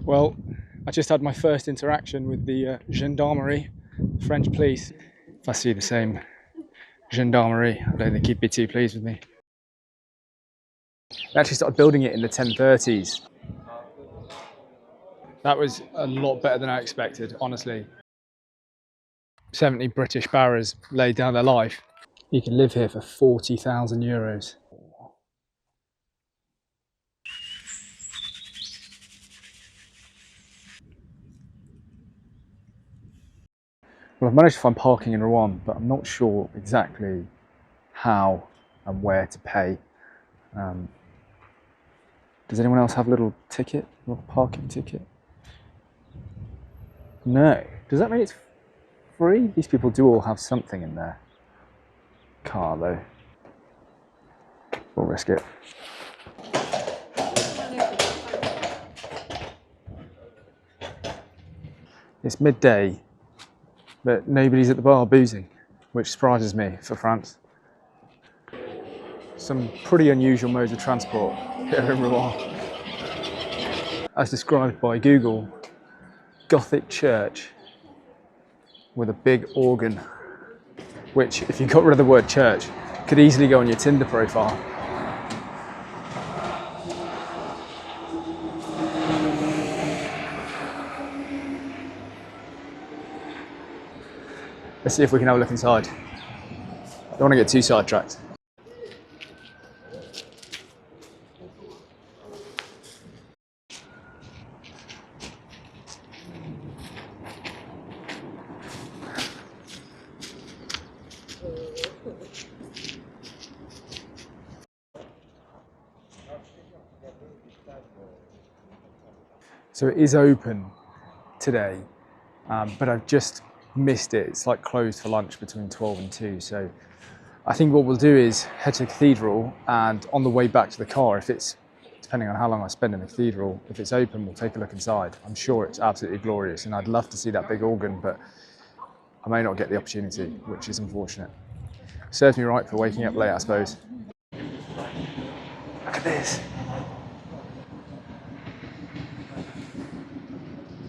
Well, I just had my first interaction with the gendarmerie, French police. If I see the same gendarmerie, I don't think he'd be too pleased with me. They actually started building it in the 1030s. That was a lot better than I expected, honestly. 70 British barras laid down their life. You can live here for 40,000 euros. Well, I've managed to find parking in Rouen, but I'm not sure exactly how and where to pay. Does anyone else have a little ticket, a little parking ticket? No. Does that mean it's free? These people do all have something in their car, though. We'll risk it. It's midday, but nobody's at the bar boozing, which surprises me for France. Some pretty unusual modes of transport here in Rouen. As described by Google, Gothic church with a big organ, which, if you got rid of the word church, could easily go on your Tinder profile. Let's see if we can have a look inside. Don't want to get too sidetracked. So it is open today, but I've just missed it. It's like closed for lunch between 12 and 2. So I think what we'll do is head to the cathedral, and on the way back to the car, if it's, depending on how long I spend in the cathedral, if it's open, we'll take a look inside. I'm sure it's absolutely glorious, and I'd love to see that big organ, but I may not get the opportunity, which is unfortunate. Serves me right for waking up late, I suppose. Look at this.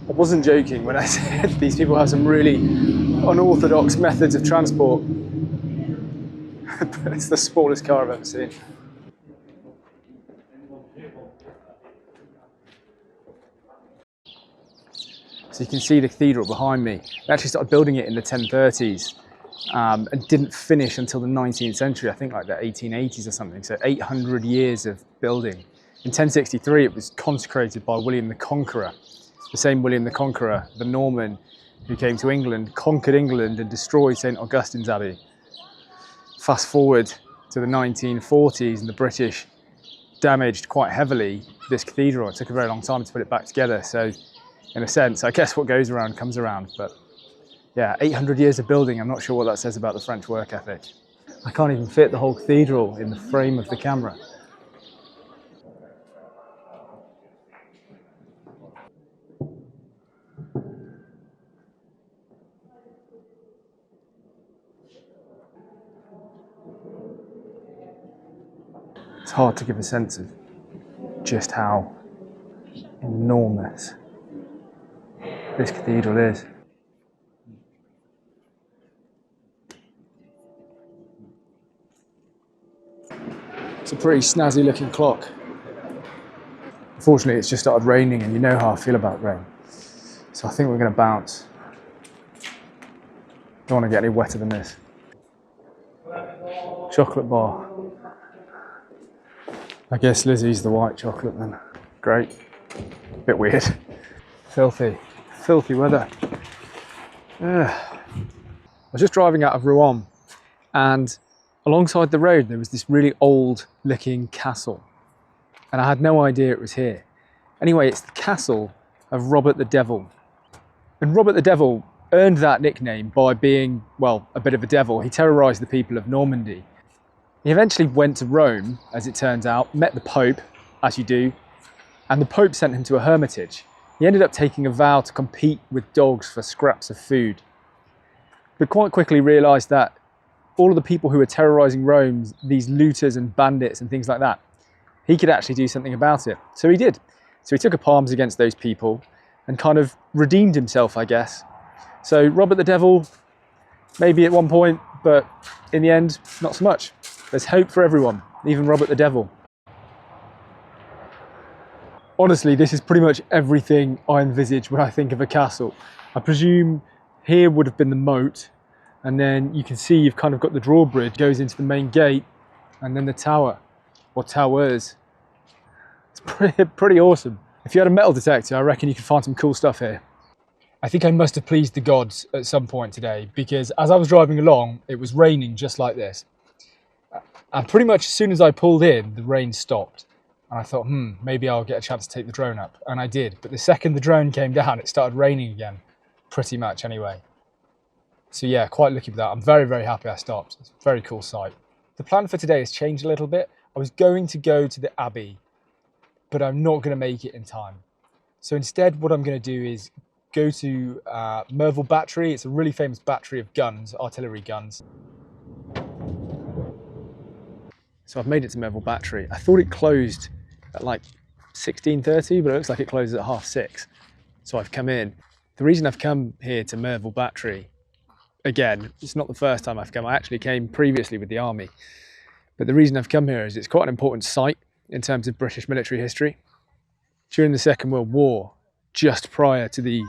I wasn't joking when I said these people have some really unorthodox methods of transport. But it's the smallest car I've ever seen. So you can see the cathedral behind me. They actually started building it in the 1030s and didn't finish until the 19th century, I think like the 1880s or something. So 800 years of building. In 1063, it was consecrated by William the Conqueror. The same William the Conqueror, the Norman, who came to England, conquered England and destroyed St. Augustine's Abbey. Fast forward to the 1940s, and the British damaged quite heavily this cathedral. It took a very long time to put it back together. So in a sense, I guess what goes around comes around. But yeah, 800 years of building, I'm not sure what that says about the French work ethic. I can't even fit the whole cathedral in the frame of the camera. It's hard to give a sense of just how enormous this cathedral is. It's a pretty snazzy looking clock. Unfortunately, it's just started raining, and you know how I feel about rain. So I think we're going to bounce. Don't want to get any wetter than this. Chocolate bar. I guess Lizzie's the white chocolate then. Great. Bit weird. Filthy weather. I was just driving out of Rouen, and alongside the road there was this really old looking castle, and I had no idea it was here. Anyway, it's the castle of Robert the Devil. And Robert the Devil earned that nickname by being, well, a bit of a devil. He terrorised the people of Normandy. He eventually went to Rome, as it turns out, met the Pope, as you do, and the Pope sent him to a hermitage. He ended up taking a vow to compete with dogs for scraps of food, but quite quickly realised that all of the people who were terrorising Rome, these looters and bandits and things like that, he could actually do something about it. So he did. So he took up arms against those people and kind of redeemed himself, I guess. So Robert the Devil, maybe at one point, but in the end, not so much. There's hope for everyone, even Robert the Devil. Honestly, this is pretty much everything I envisage when I think of a castle. I presume here would have been the moat, and then you can see you've kind of got the drawbridge, goes into the main gate, and then the tower, or towers. It's pretty awesome. If you had a metal detector, I reckon you could find some cool stuff here. I think I must have pleased the gods at some point today, because as I was driving along, it was raining just like this. And pretty much as soon as I pulled in, the rain stopped. And I thought, maybe I'll get a chance to take the drone up. And I did. But the second the drone came down, it started raining again. Pretty much anyway. So yeah, quite lucky with that. I'm very, very happy I stopped. It's a very cool sight. The plan for today has changed a little bit. I was going to go to the abbey, but I'm not going to make it in time. So instead, what I'm going to do is go to Merville Battery. It's a really famous battery of guns, artillery guns. So I've made it to Merville Battery. I thought it closed at like 16:30, but it looks like it closes at 6:30. So I've come in. The reason I've come here to Merville Battery, again, it's not the first time I've come. I actually came previously with the army. But the reason I've come here is it's quite an important site in terms of British military history. During the Second World War, just prior to the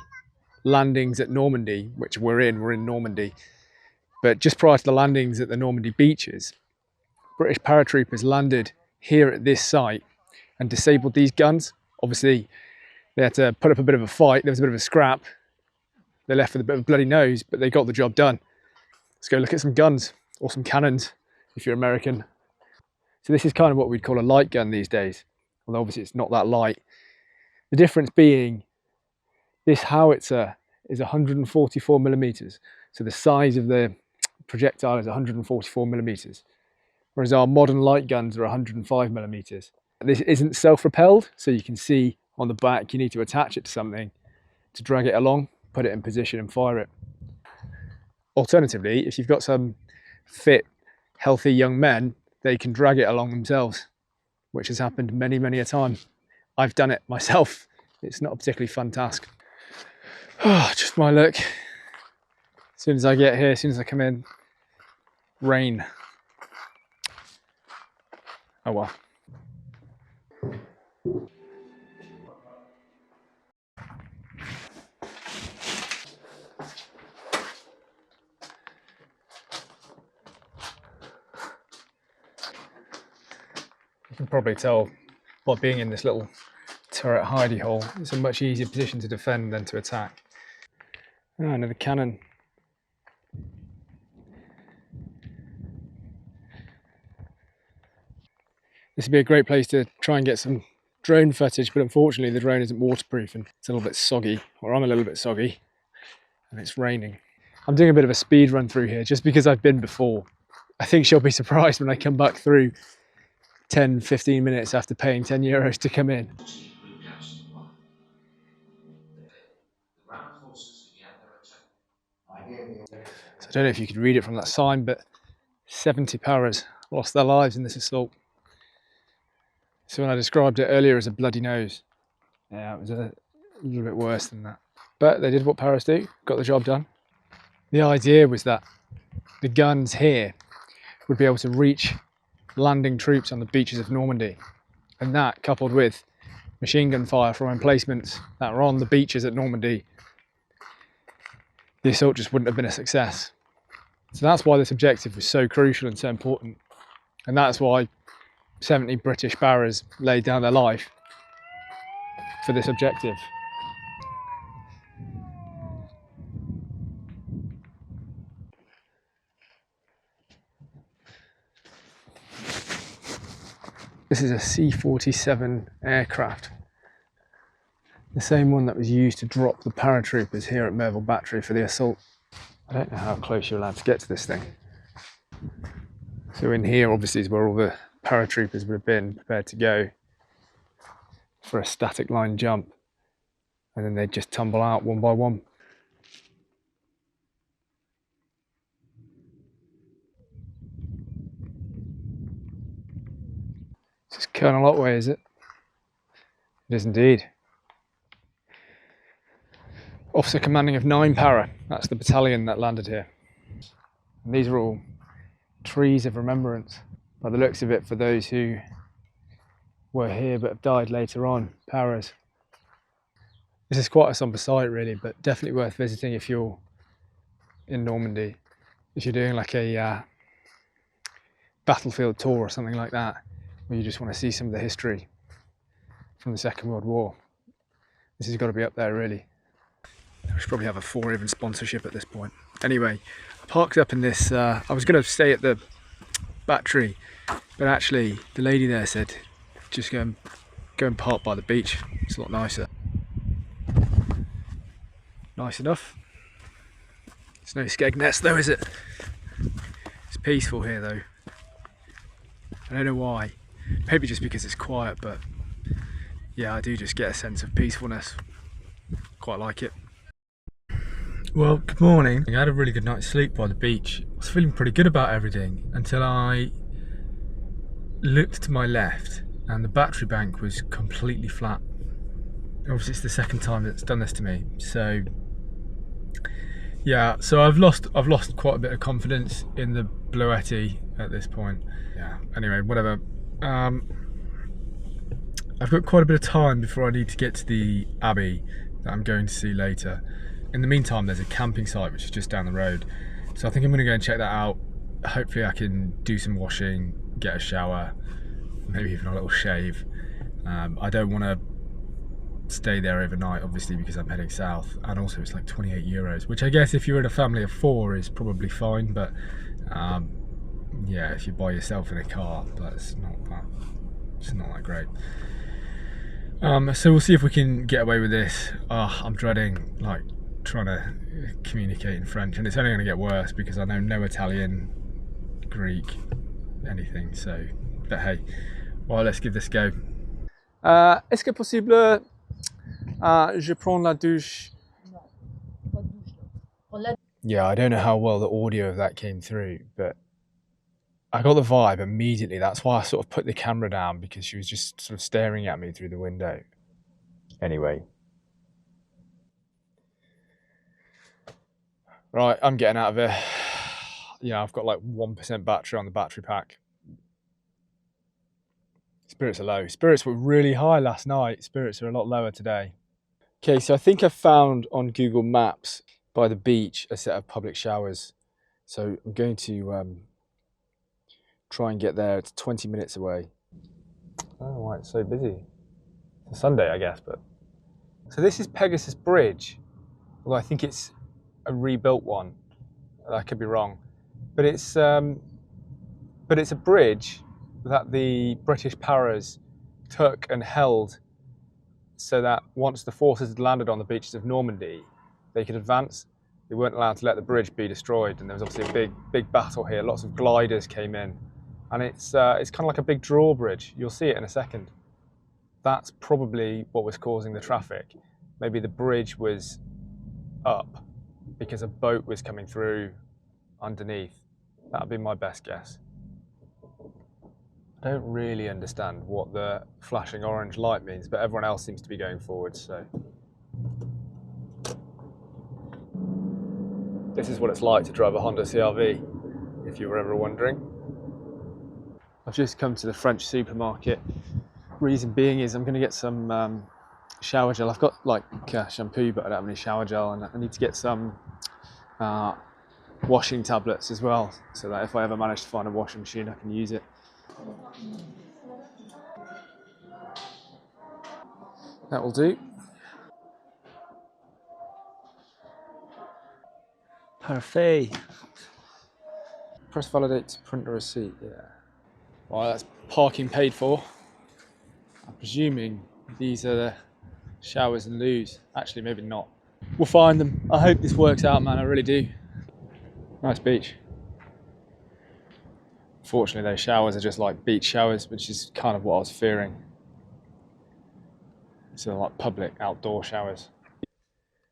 landings at Normandy, which we're in Normandy, but just prior to the landings at the Normandy beaches, British paratroopers landed here at this site and disabled these guns. Obviously, they had to put up a bit of a fight. There was a bit of a scrap. They left with a bit of a bloody nose, but they got the job done. Let's go look at some guns, or some cannons, if you're American. So this is kind of what we'd call a light gun these days, although obviously it's not that light. The difference being, this howitzer is 144 millimeters. So the size of the projectile is 144 millimeters, whereas our modern light guns are 105 millimeters. This isn't self-propelled, so you can see on the back you need to attach it to something to drag it along, put it in position and fire it. Alternatively, if you've got some fit, healthy young men, they can drag it along themselves, which has happened many, many a time. I've done it myself. It's not a particularly fun task. Oh, just my luck. As soon as I get here, as soon as I come in, rain. Oh well. You can probably tell by being in this little turret hidey hole, it's a much easier position to defend than to attack. Oh, another cannon. This would be a great place to try and get some drone footage, but unfortunately the drone isn't waterproof and it's a little bit soggy, or I'm a little bit soggy, and it's raining. I'm doing a bit of a speed run through here just because I've been before. I think she'll be surprised when I come back through 10-15 minutes after paying €10 to come in. So I don't know if you could read it from that sign, but 70 paras lost their lives in this assault. So when I described it earlier as a bloody nose, yeah, it was a little bit worse than that. But they did what paras do, got the job done. The idea was that the guns here would be able to reach landing troops on the beaches of Normandy, and that, coupled with machine gun fire from emplacements that were on the beaches at Normandy, the assault just wouldn't have been a success. So that's why this objective was so crucial and so important, and that's why 70 British barras laid down their life for this objective. This is a C-47 aircraft, the same one that was used to drop the paratroopers here at Merville Battery for the assault. I don't know how close you're allowed to get to this thing. So in here obviously is where all the paratroopers would have been prepared to go for a static line jump, and then they'd just tumble out one by one. This is Colonel Otway, is it? It is indeed. Officer commanding of 9 para. That's the battalion that landed here. And these are all trees of remembrance, by the looks of it, for those who were here but have died later on, paras. This is quite a sombre sight really, but definitely worth visiting if you're in Normandy. If you're doing like a battlefield tour or something like that, where you just want to see some of the history from the Second World War. This has got to be up there really. We should probably have a four-even sponsorship at this point. Anyway, I parked up in this, I was going to stay at the Battery, but actually the lady there said just go and park by the beach. It's a lot nicer. Nice enough. It's no Skegness though, is it? It's peaceful here though. I don't know why. Maybe just because it's quiet, but yeah, I do just get a sense of peacefulness. Quite like it. Well, good morning. I had a really good night's sleep by the beach. I was feeling pretty good about everything until I looked to my left and the battery bank was completely flat. Obviously it's the second time that's done this to me, so yeah, so I've lost quite a bit of confidence in the Bluetti at this point. Yeah, anyway, whatever. I've got quite a bit of time before I need to get to the abbey that I'm going to see later. In the meantime, there's a camping site which is just down the road, so I think I'm going to go and check that out. Hopefully I can do some washing, get a shower, maybe even a little shave. I don't want to stay there overnight, obviously, because I'm heading south, and also it's like 28 euros, which I guess if you're in a family of 4 is probably fine, but yeah, if you're by yourself in a car, it's not that great. So we'll see if we can get away with this. I'm dreading like trying to communicate in French, and it's only going to get worse because I know no Italian, Greek, anything. So, but hey, well, let's give this a go. Est-ce que possible je prends la douche? Yeah, I don't know how well the audio of that came through, but I got the vibe immediately. That's why I sort of put the camera down, because she was just sort of staring at me through the window. Anyway. Right, I'm getting out of here. Yeah, I've got like 1% battery on the battery pack. Spirits are low. Spirits were really high last night. Spirits are a lot lower today. Okay, so I think I found on Google Maps by the beach a set of public showers. So I'm going to try and get there. It's 20 minutes away. Oh, why it's so busy. It's a Sunday, I guess, but. So this is Pegasus Bridge. Although I think it's a rebuilt one. I could be wrong. But it's a bridge that the British paras took and held so that once the forces had landed on the beaches of Normandy, they could advance. They weren't allowed to let the bridge be destroyed, and there was obviously a big battle here. Lots of gliders came in, and it's kind of like a big drawbridge. You'll see it in a second. That's probably what was causing the traffic. Maybe the bridge was up because a boat was coming through underneath. That would be my best guess. I don't really understand what the flashing orange light means, but everyone else seems to be going forward, so. This is what it's like to drive a Honda CR-V, if you were ever wondering. I've just come to the French supermarket. Reason being is I'm going to get some shower gel. I've got like shampoo, but I don't have any shower gel, and I need to get some washing tablets as well, so that if I ever manage to find a washing machine, I can use it. That will do. Parfait. Press validate to print a receipt, yeah. Right, that's parking paid for. I'm presuming these are the showers and loos. Actually, maybe not. We'll find them. I hope this works out, man, I really do. Nice beach. Fortunately, those showers are just like beach showers, which is kind of what I was fearing. So like public outdoor showers.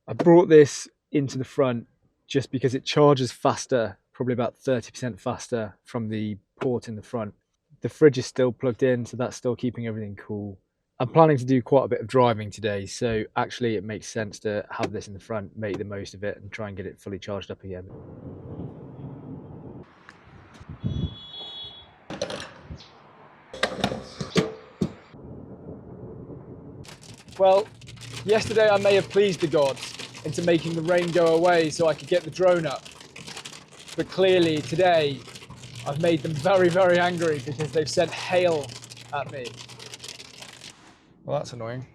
I brought this into the front just because it charges faster, probably about 30% faster from the port in the front. The fridge is still plugged in, so that's still keeping everything cool. I'm planning to do quite a bit of driving today, so actually it makes sense to have this in the front, make the most of it and try and get it fully charged up again. Well, yesterday I may have pleased the gods into making the rain go away so I could get the drone up. But clearly today I've made them very, very angry because they've sent hail at me. Well, that's annoying,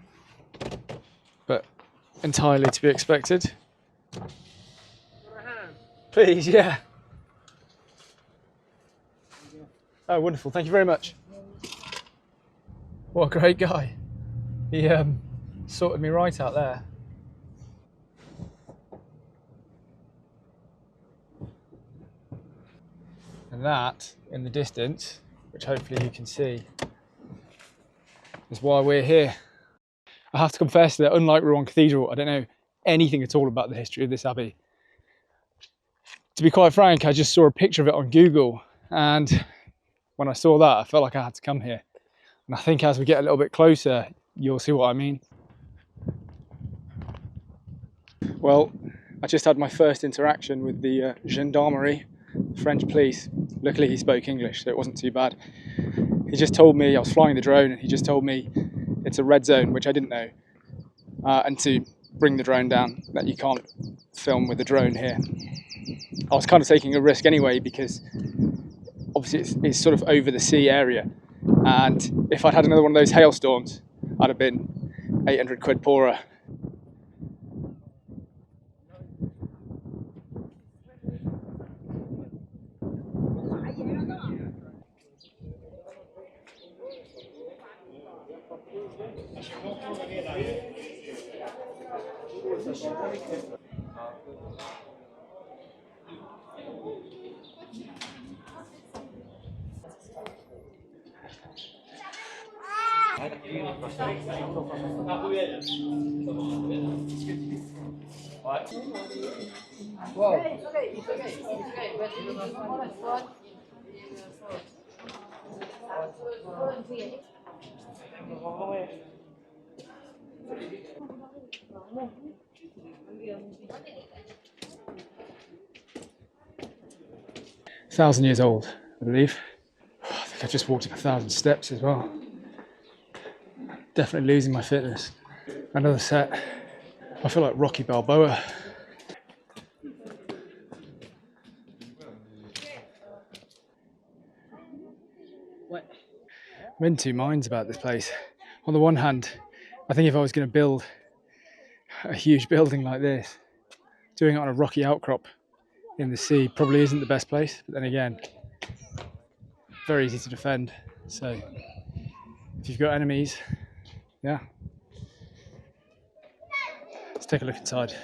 but entirely to be expected. Please, yeah. Oh, wonderful. Thank you very much. What a great guy. He sorted me right out there. And that, in the distance, which hopefully you can see, is why we're here. I have to confess that unlike Rouen Cathedral, I don't know anything at all about the history of this abbey. To be quite frank, I just saw a picture of it on Google, and when I saw that, I felt like I had to come here. And I think as we get a little bit closer, you'll see what I mean. Well, I just had my first interaction with the gendarmerie, French police. Luckily he spoke English, so it wasn't too bad. He just told me, I was flying the drone, and he just told me it's a red zone, which I didn't know, and to bring the drone down, that you can't film with the drone here. I was kind of taking a risk anyway, because obviously it's sort of over the sea area, and if I'd had another one of those hailstorms, I'd have been 800 quid poorer. Thousand years old, I believe. I think I just walked up 1,000 steps as well. Definitely losing my fitness. Another set. I feel like Rocky Balboa. I'm in two minds about this place. On the one hand, I think if I was going to build a huge building like this, doing it on a rocky outcrop in the sea probably isn't the best place. But then again, very easy to defend. So if you've got enemies, yeah. Let's take a look inside.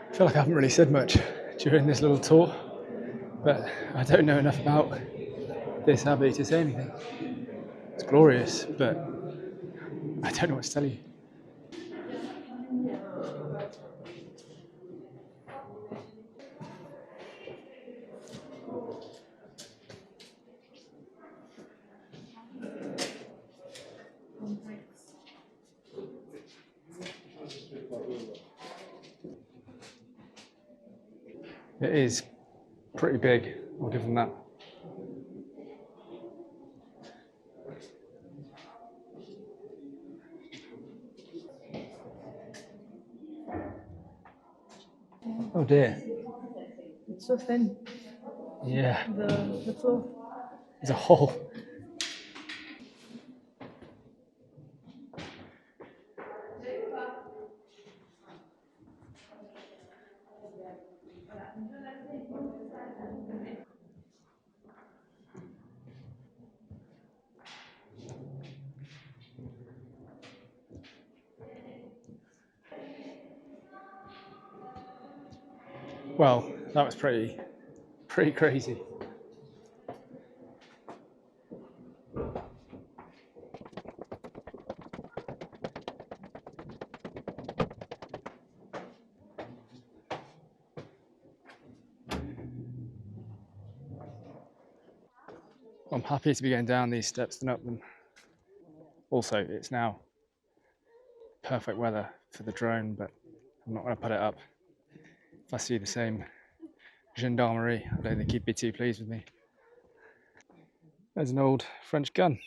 I feel like I haven't really said much during this little tour, but I don't know enough about this abbey to say anything. It's glorious, but I don't know what to tell you. It is pretty big, I'll give them that. Oh dear. It's so thin. Yeah. The floor. There's a hole. Well, that was pretty crazy. I'm happy to be going down these steps than up them. Also, it's now perfect weather for the drone, but I'm not going to put it up. If I see the same gendarmerie, I don't think he'd be too pleased with me. There's an old French gun.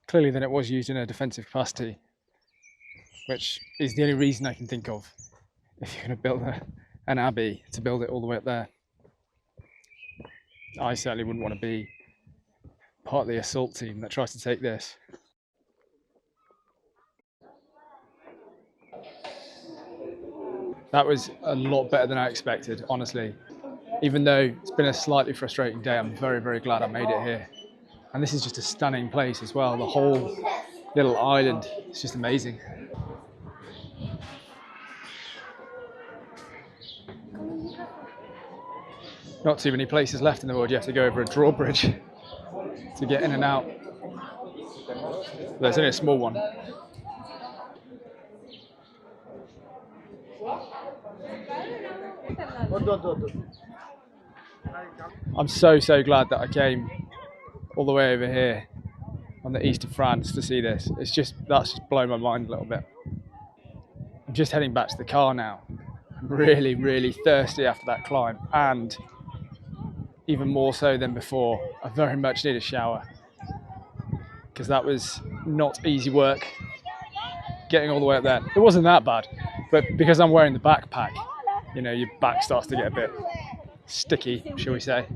Clearly then it was used in a defensive capacity, which is the only reason I can think of if you're going to build an abbey, to build it all the way up there. I certainly wouldn't want to be part of the assault team that tries to take this. That was a lot better than I expected, honestly. Even though it's been a slightly frustrating day, I'm very, very glad I made it here. And this is just a stunning place as well. The whole little island is just amazing. Not too many places left in the world. You have to go over a drawbridge to get in and out. There's only a small one. I'm so glad that I came all the way over here on the east of France to see this. That's just blown my mind a little bit. I'm just heading back to the car now. I'm really, really thirsty after that climb, and even more so than before, I very much need a shower, because that was not easy work getting all the way up there. It wasn't that bad, but because I'm wearing the backpack, you know, your back starts to get a bit sticky, shall we say.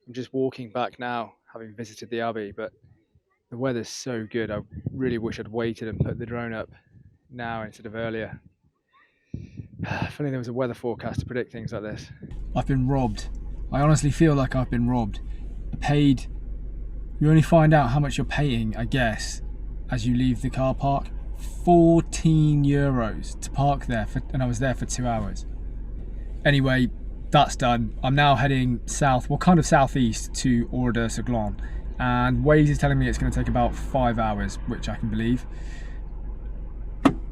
I'm just walking back now, having visited the abbey, but the weather's so good. I really wish I'd waited and put the drone up now instead of earlier. If only there was a weather forecast to predict things like this. I've been robbed. I honestly feel like I've been robbed. I paid... You only find out how much you're paying, I guess, as you leave the car park. 14 euros to park there, and I was there for 2 hours. Anyway, that's done. I'm now heading south, well, kind of southeast, to Oradur Sur Glane, and Waze is telling me it's going to take about 5 hours, which I can believe.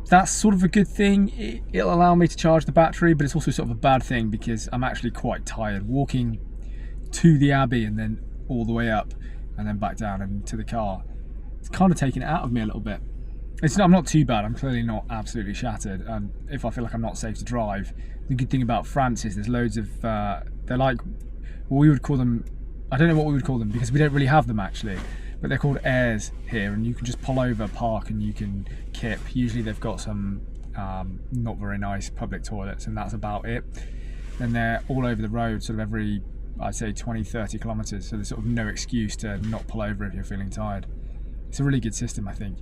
That's sort of a good thing. It'll allow me to charge the battery, but it's also sort of a bad thing because I'm actually quite tired. Walking to the abbey and then all the way up and then back down and to the car, it's kind of taken it out of me a little bit. I'm not too bad. I'm clearly not absolutely shattered, and if I feel like I'm not safe to drive, the good thing about France is there's loads of they're like, well, we would call them, I don't know what we would call them because we don't really have them actually, but they're called airs here, and you can just pull over, park, and you can kip. Usually they've got some not very nice public toilets, and that's about it. And they're all over the road, sort of every, I'd say 20-30 kilometers, so there's sort of no excuse to not pull over if you're feeling tired. It's a really good system, I think.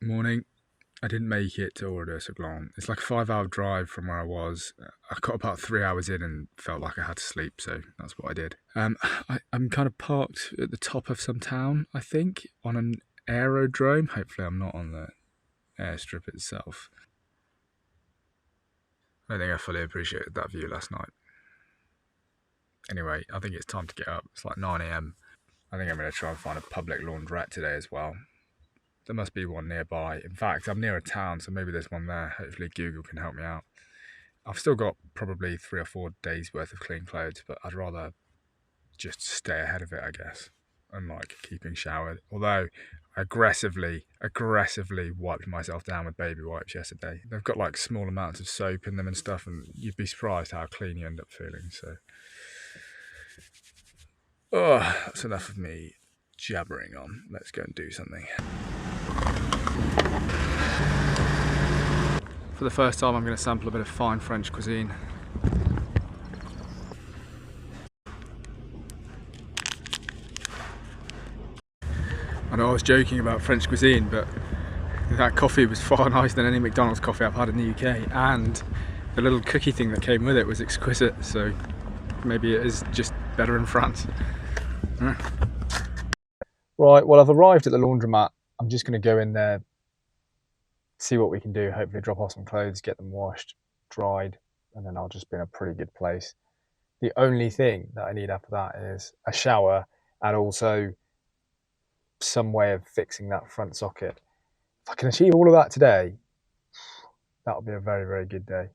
Morning. I didn't make it to Oradur Sur Glane. It's like a 5-hour drive from where I was. I got about 3 hours in and felt like I had to sleep, so that's what I did. I'm kind of parked at the top of some town, I think, on an aerodrome. Hopefully I'm not on the airstrip itself. I don't think I fully appreciated that view last night. Anyway, I think it's time to get up. It's like 9 AM. I think I'm going to try and find a public laundrette today as well. There must be one nearby. In fact, I'm near a town, so maybe there's one there. Hopefully Google can help me out. I've still got probably 3 or 4 days worth of clean clothes, but I'd rather just stay ahead of it, I guess, and like keeping showered. Although I aggressively wiped myself down with baby wipes yesterday. They've got like small amounts of soap in them and stuff, and you'd be surprised how clean you end up feeling. So, oh, that's enough of me jabbering on. Let's go and do something. For the first time I'm going to sample a bit of fine French cuisine. I know I was joking about French cuisine, but that coffee was far nicer than any McDonald's coffee I've had in the UK, and the little cookie thing that came with it was exquisite, so maybe it is just better in France. Right, well, I've arrived at the laundromat. I'm just going to go in there, see what we can do, hopefully drop off some clothes, get them washed, dried, and then I'll just be in a pretty good place. The only thing that I need after that is a shower and also some way of fixing that front socket. If I can achieve all of that today, that'll be a very, very good day.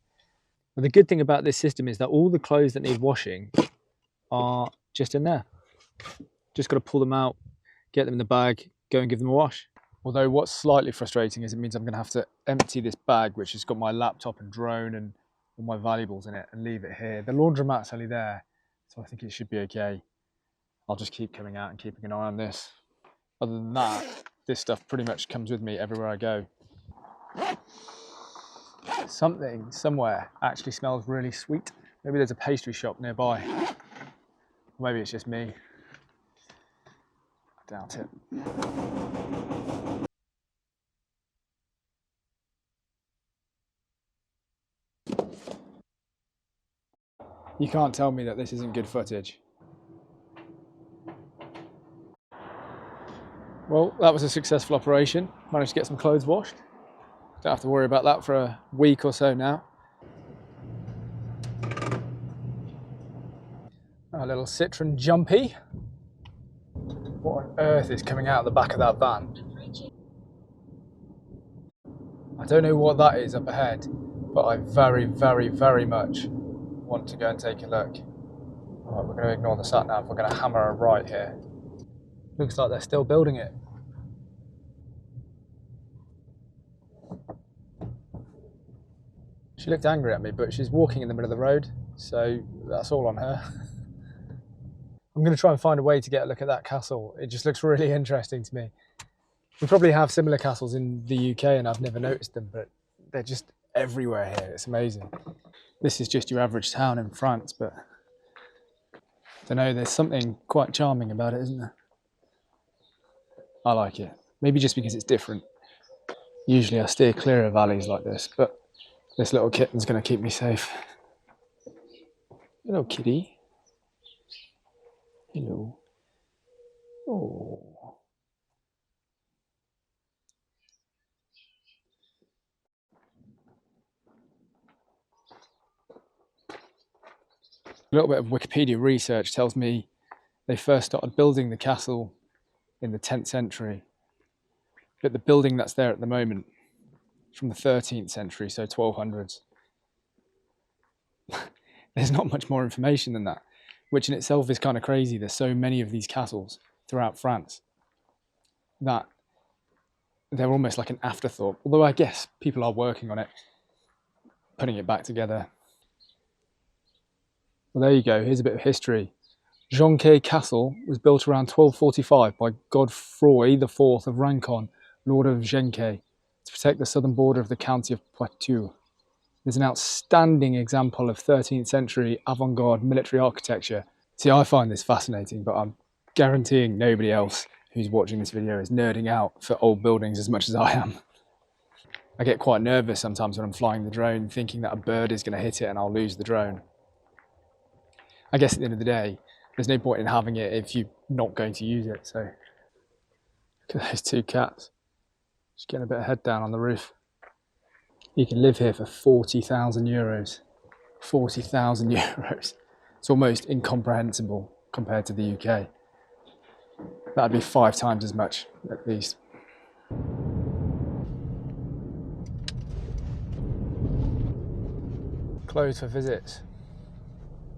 But the good thing about this system is that all the clothes that need washing are just in there. Just got to pull them out, get them in the bag, go and give them a wash. Although what's slightly frustrating is it means I'm going to have to empty this bag, which has got my laptop and drone and all my valuables in it, and leave it here. The laundromat's only there, so I think it should be okay. I'll just keep coming out and keeping an eye on this. Other than that, this stuff pretty much comes with me everywhere I go. Something, somewhere, actually smells really sweet. Maybe there's a pastry shop nearby. Or maybe it's just me. I doubt it. You can't tell me that this isn't good footage. Well, that was a successful operation. Managed to get some clothes washed. Don't have to worry about that for a week or so now. A little Citroen Jumpy. What on earth is coming out of the back of that van? I don't know what that is up ahead, but I very, very, very much want to go and take a look. Right, we're going to ignore the sat nav. We're going to hammer a right here. Looks like they're still building it. She looked angry at me, but she's walking in the middle of the road, so that's all on her. I'm going to try and find a way to get a look at that castle. It just looks really interesting to me. We probably have similar castles in the UK and I've never noticed them, but they're just everywhere here. It's amazing. This is just your average town in France, but I don't know, there's something quite charming about it, isn't there? I like it. Maybe just because it's different. Usually I steer clear of alleys like this, but this little kitten's going to keep me safe. Hello, kitty. Hello. Oh. A little bit of Wikipedia research tells me they first started building the castle in the 10th century, but the building that's there at the moment is from the 13th century, so 1200s. There's not much more information than that, which in itself is kind of crazy. There's so many of these castles throughout France that they're almost like an afterthought, although I guess people are working on it, putting it back together. Well, there you go. Here's a bit of history. Jonquet Castle was built around 1245 by Godefroy IV of Rancon, Lord of Genquet, to protect the southern border of the county of Poitou. It's an outstanding example of 13th century avant-garde military architecture. See, I find this fascinating, but I'm guaranteeing nobody else who's watching this video is nerding out for old buildings as much as I am. I get quite nervous sometimes when I'm flying the drone, thinking that a bird is going to hit it and I'll lose the drone. I guess at the end of the day, there's no point in having it if you're not going to use it, so. Look at those two cats. Just getting a bit of head down on the roof. You can live here for 40,000 euros. 40,000 euros. It's almost incomprehensible compared to the UK. That'd be 5 times as much, at least. Closed for visits.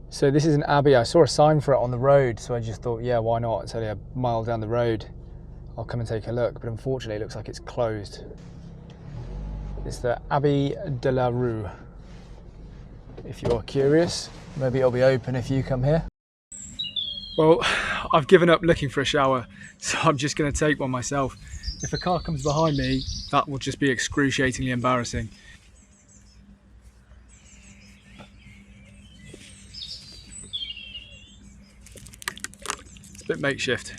So this is an abbey. I saw a sign for it on the road, so I just thought, yeah, why not? It's only a mile down the road. I'll come and take a look, but unfortunately it looks like it's closed. It's the Abbey de la Rue. If you're curious, maybe it'll be open if you come here. Well, I've given up looking for a shower, so I'm just going to take one myself. If a car comes behind me, that will just be excruciatingly embarrassing. bit makeshift.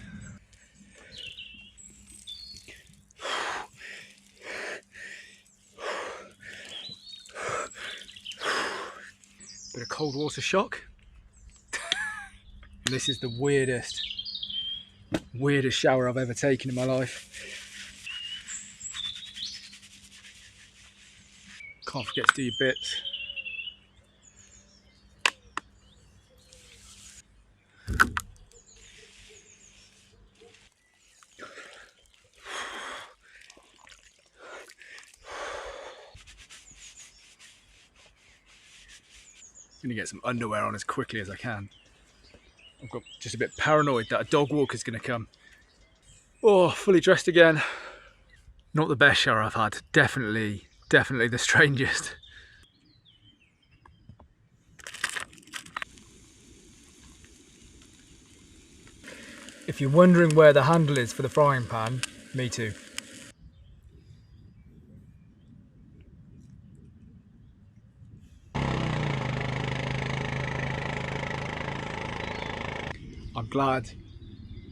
Bit of cold water shock. This is the weirdest shower I've ever taken in my life. Can't forget to do your bits. I'm gonna get some underwear on as quickly as I can. I've got just a bit paranoid that a dog walker's gonna come. Oh, fully dressed again. Not the best shower I've had. Definitely the strangest. If you're wondering where the handle is for the frying pan, me too. I'm glad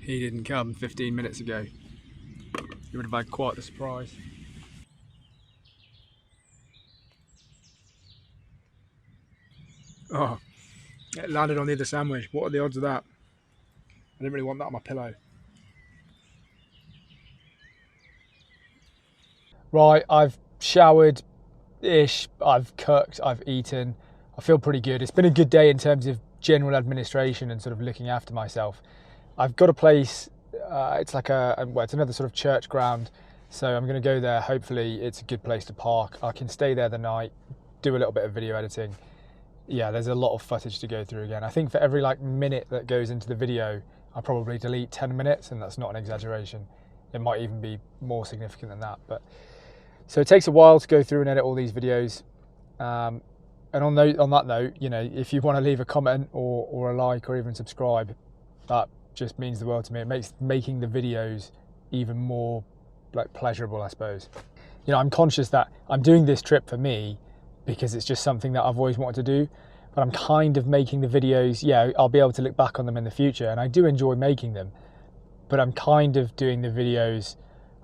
he didn't come 15 minutes ago. He would have had quite the surprise. Oh, it landed on the other sandwich. What are the odds of that? I didn't really want that on my pillow. Right, I've showered-ish, I've cooked, I've eaten. I feel pretty good. It's been a good day in terms of general administration and sort of looking after myself. I've got a place, it's like it's another sort of church ground, so I'm going to go there. Hopefully it's a good place to park. I can stay there the night, do a little bit of video editing. Yeah, there's a lot of footage to go through again. I think for every minute that goes into the video, I'll probably delete 10 minutes, and that's not an exaggeration. It might even be more significant than that. But so it takes a while to go through and edit all these videos. And on that note, you know, if you want to leave a comment or a like or even subscribe, that just means the world to me. It makes making the videos even more pleasurable, I suppose. You know, I'm conscious that I'm doing this trip for me because it's just something that I've always wanted to do, but I'm kind of making the videos, yeah, I'll be able to look back on them in the future, and I do enjoy making them, but I'm kind of doing the videos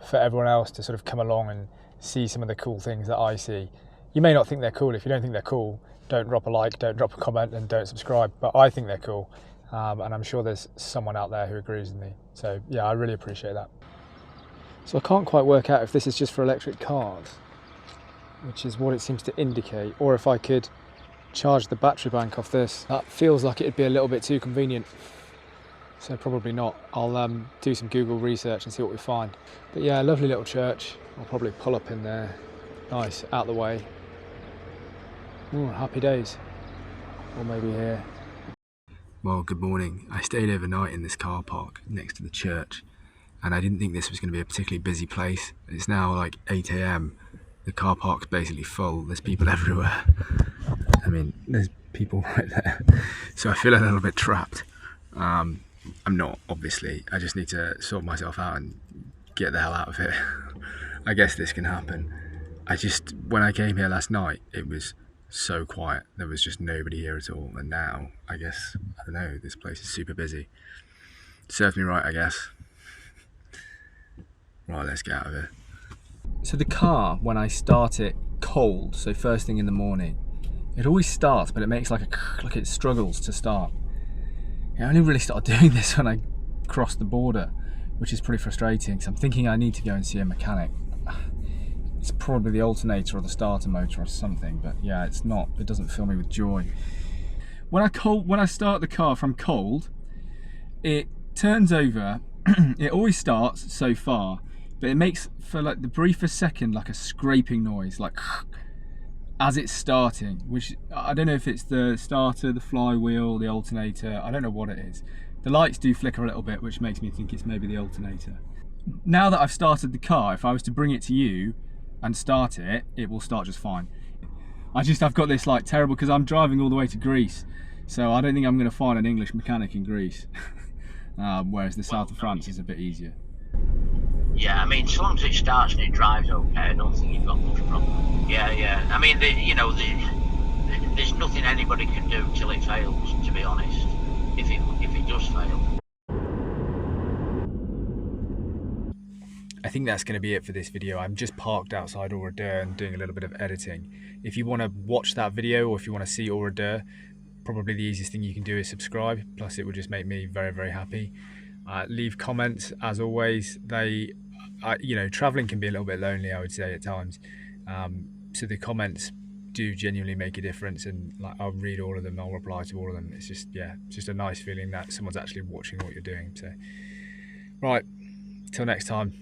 for everyone else to sort of come along and see some of the cool things that I see. You may not think they're cool. If you don't think they're cool, don't drop a like, don't drop a comment, and don't subscribe, but I think they're cool, and I'm sure there's someone out there who agrees with me. So yeah, I really appreciate that. So I can't quite work out if this is just for electric cars, which is what it seems to indicate, or if I could charge the battery bank off this. That feels like it'd be a little bit too convenient, so probably not. I'll do some Google research and see what we find. But yeah, lovely little church. I'll probably pull up in there, nice, out the way. Ooh, happy days. Or maybe here. Well, good morning. I stayed overnight in this car park next to the church, and I didn't think this was going to be a particularly busy place. It's now like 8 AM. The car park's basically full. There's people everywhere. I mean, there's people right there. So I feel a little bit trapped. I'm not, obviously. I just need to sort myself out and get the hell out of here. I guess this can happen. When I came here last night, it was so quiet. There was just nobody here at all. And now, I guess, I don't know, this place is super busy. Served me right, I guess. Right, let's get out of here. So the car, when I start it cold, so first thing in the morning, it always starts, but it makes like it struggles to start. I only really started doing this when I crossed the border, which is pretty frustrating. So I'm thinking I need to go and see a mechanic. It's probably the alternator or the starter motor or something, but yeah, it's not. It doesn't fill me with joy. When I start the car from cold, it turns over. It always starts so far, but it makes for like the briefest second like a scraping noise, like as it's starting, which I don't know if it's the starter, the flywheel, the alternator. I don't know what it is. The lights do flicker a little bit, which makes me think it's maybe the alternator. Now that I've started the car, if I was to bring it to you and start it, it will start just fine. I've got this like terrible, because I'm driving all the way to Greece, so I don't think I'm going to find an English mechanic in Greece. Whereas the south of France is a bit easier. Yeah, I mean, so long as it starts and it drives okay, I don't think you've got much problem. Yeah. I mean, there's nothing anybody can do till it fails, to be honest, if it does fail. I think that's going to be it for this video. I'm just parked outside Oradur and doing a little bit of editing. If you want to watch that video, or if you want to see Oradur, probably the easiest thing you can do is subscribe. Plus it would just make me very, very happy. Leave comments, as always. You know, traveling can be a little bit lonely, I would say, at times. So the comments do genuinely make a difference, and like, I'll read all of them, I'll reply to all of them. It's just, yeah, it's just a nice feeling that someone's actually watching what you're doing. So, right, till next time.